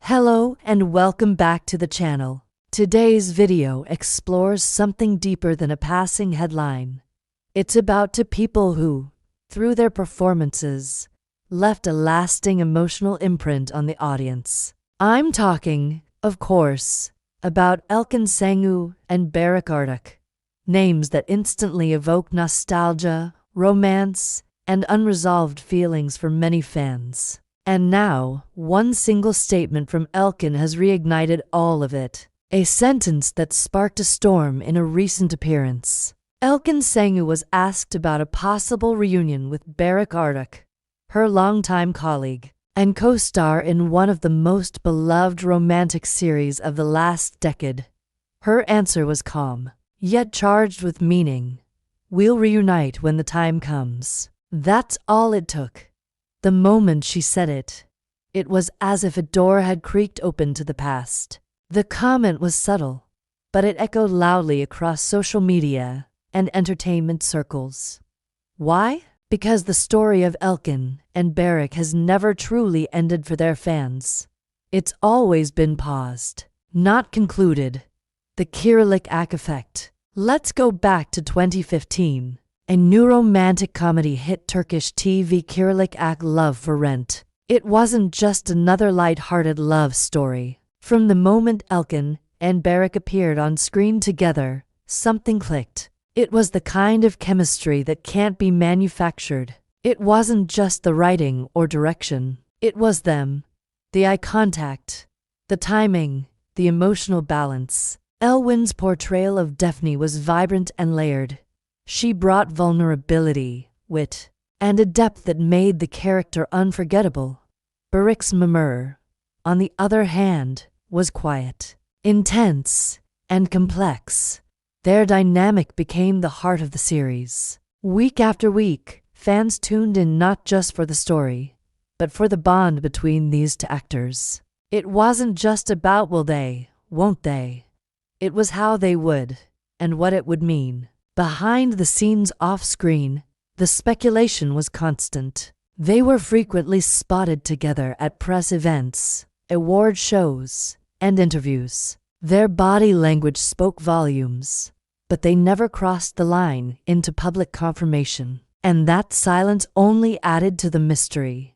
Hello and welcome back to the channel. Today's video explores something deeper than a passing headline. It's about two people who, through their performances, left a lasting emotional imprint on the audience. I'm talking, of course, about Elkan Sangu and Berrak Ardak, names that instantly evoke nostalgia, romance, and unresolved feelings for many fans. And now, one single statement from Elkan has reignited all of it. A sentence that sparked a storm in a recent appearance. Elkan Sangu was asked about a possible reunion with Berrak Ardak, her longtime colleague and co-star in one of the most beloved romantic series of the last decade. Her answer was calm, yet charged with meaning. "We'll reunite when the time comes." That's all it took. The moment she said it, it was as if a door had creaked open to the past. The comment was subtle, but it echoed loudly across social media and entertainment circles. Why? Because the story of Elkan and Berrak has never truly ended for their fans. It's always been paused, not concluded. The Kirlik Ak effect. Let's go back to 2015. A new romantic comedy hit Turkish TV Kirlik Ak Love for Rent. It wasn't just another light-hearted love story. From the moment Elkan and Berrak appeared on screen together, something clicked. It was the kind of chemistry that can't be manufactured. It wasn't just the writing or direction. It was them. The eye contact, the timing, the emotional balance. Elwin's portrayal of Daphne was vibrant and layered. She brought vulnerability, wit, and a depth that made the character unforgettable. Berrak's Mimur, on the other hand, was quiet, intense, and complex. Their dynamic became the heart of the series. Week after week, fans tuned in not just for the story, but for the bond between these two actors. It wasn't just about will they, won't they. It was how they would, and what it would mean. Behind the scenes off-screen, the speculation was constant. They were frequently spotted together at press events, award shows, and interviews. Their body language spoke volumes, but they never crossed the line into public confirmation. And that silence only added to the mystery.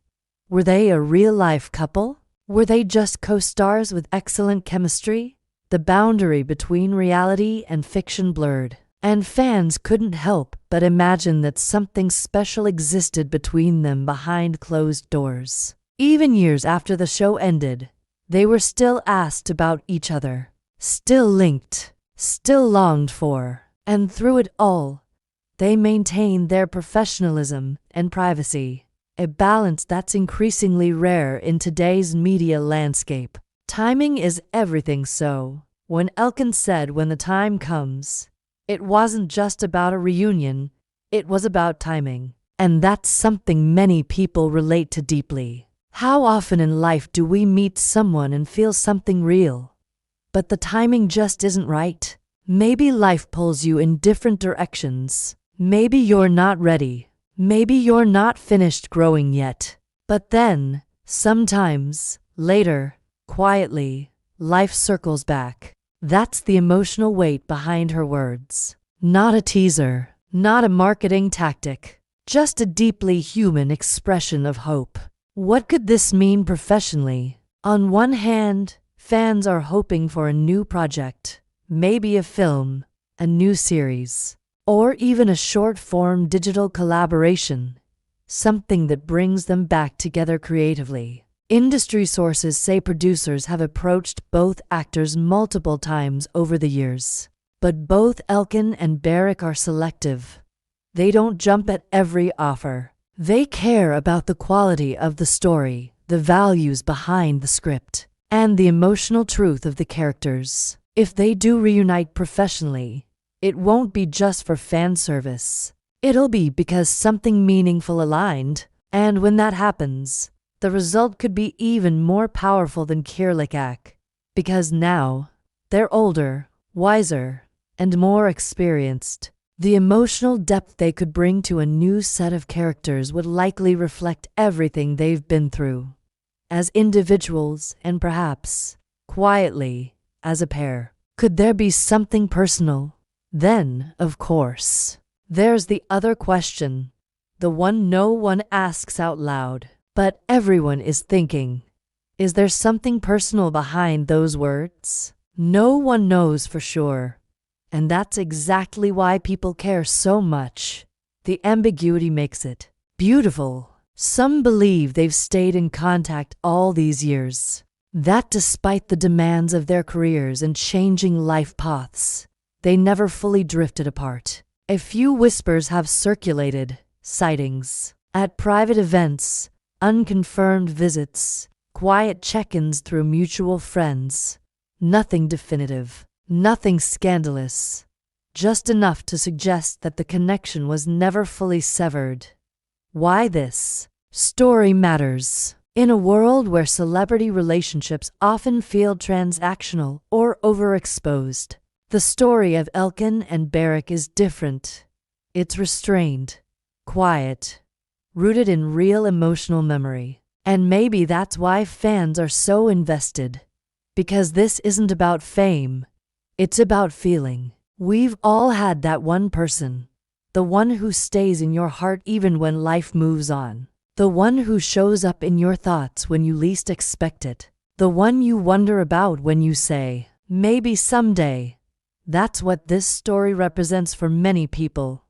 Were they a real-life couple? Were they just co-stars with excellent chemistry? The boundary between reality and fiction blurred, and fans couldn't help but imagine that something special existed between them behind closed doors. Even years after the show ended, they were still asked about each other, still linked, still longed for, and through it all, they maintained their professionalism and privacy, a balance that's increasingly rare in today's media landscape. Timing is everything, so when Elkan said when the time comes, it wasn't just about a reunion, it was about timing. And that's something many people relate to deeply. How often in life do we meet someone and feel something real, but the timing just isn't right? Maybe life pulls you in different directions. Maybe you're not ready. Maybe you're not finished growing yet. But then, sometimes, later, quietly, life circles back. That's the emotional weight behind her words. Not a teaser, not a marketing tactic, just a deeply human expression of hope. What could this mean professionally? On one hand, fans are hoping for a new project, maybe a film, a new series, or even a short-form digital collaboration, something that brings them back together creatively. Industry sources say producers have approached both actors multiple times over the years. But both Elkan and Berrak are selective. They don't jump at every offer. They care about the quality of the story, the values behind the script, and the emotional truth of the characters. If they do reunite professionally, it won't be just for fan service. It'll be because something meaningful aligned. And when that happens, the result could be even more powerful than Kirlik Ak, because now, they're older, wiser, and more experienced. The emotional depth they could bring to a new set of characters would likely reflect everything they've been through. as individuals, and perhaps, quietly, as a pair. Could there be something personal? Then, of course, there's the other question, the one no one asks out loud, but everyone is thinking. Is there something personal behind those words? No one knows for sure. And that's exactly why people care so much. The ambiguity makes it beautiful. Some believe they've stayed in contact all these years, that despite the demands of their careers and changing life paths, they never fully drifted apart. A few whispers have circulated, sightings at private events, unconfirmed visits, quiet check-ins through mutual friends. Nothing definitive, nothing scandalous, just enough to suggest that the connection was never fully severed. Why this story matters. In a world where celebrity relationships often feel transactional or overexposed, the story of Elkan and Berrak is different. It's restrained, quiet, rooted in real emotional memory. And maybe that's why fans are so invested. Because this isn't about fame, it's about feeling. We've all had that one person, the one who stays in your heart even when life moves on, the one who shows up in your thoughts when you least expect it, the one you wonder about when you say, maybe someday. That's what this story represents for many people.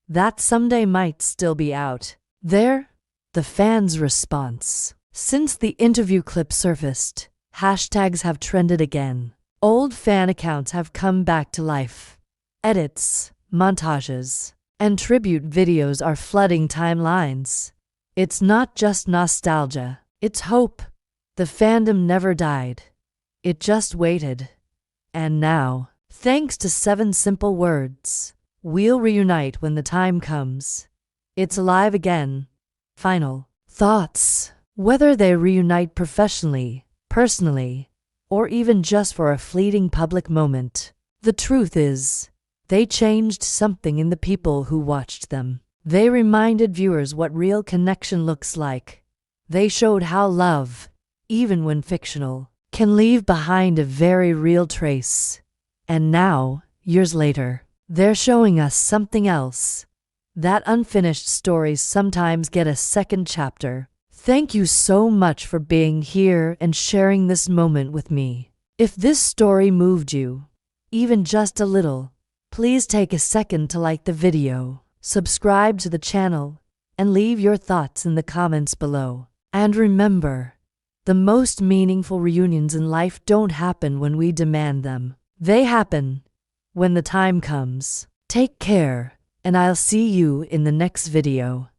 That someday might still be out there. The fans' response. Since the interview clip surfaced, hashtags have trended again. Old fan accounts have come back to life. Edits, montages, and tribute videos are flooding timelines. It's not just nostalgia, it's hope. The fandom never died. It just waited. And now, thanks to 7 simple words, we'll reunite when the time comes. It's alive again. Final thoughts. Whether they reunite professionally, personally, or even just for a fleeting public moment, the truth is, they changed something in the people who watched them. They reminded viewers what real connection looks like. They showed how love, even when fictional, can leave behind a very real trace. And now, years later, they're showing us something else. That unfinished stories sometimes get a second chapter. Thank you so much for being here and sharing this moment with me. If this story moved you, even just a little, please take a second to like the video, subscribe to the channel, and leave your thoughts in the comments below. And remember, the most meaningful reunions in life don't happen when we demand them. They happen when the time comes. Take care, and I'll see you in the next video.